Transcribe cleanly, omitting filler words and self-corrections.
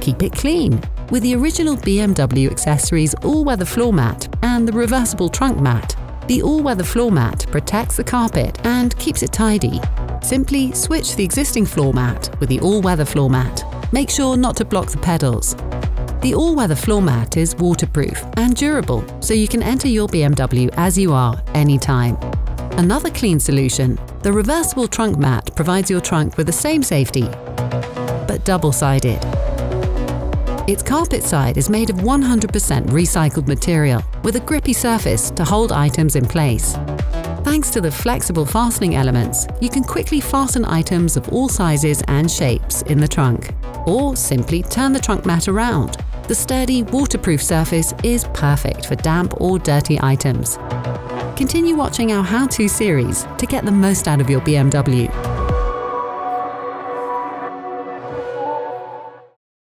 keep it clean with the original BMW accessories all-weather floor mat and the reversible trunk mat. The all-weather floor mat protects the carpet and keeps it tidy. Simply switch the existing floor mat with the all-weather floor mat. Make sure not to block the pedals. The all-weather floor mat is waterproof and durable, so you can enter your BMW as you are anytime. Another clean solution, the reversible trunk mat provides your trunk with the same safety, but double-sided. Its carpet side is made of 100% recycled material with a grippy surface to hold items in place. Thanks to the flexible fastening elements, you can quickly fasten items of all sizes and shapes in the trunk, or simply turn the trunk mat around. The sturdy, waterproof surface is perfect for damp or dirty items. Continue watching our how-to series to get the most out of your BMW.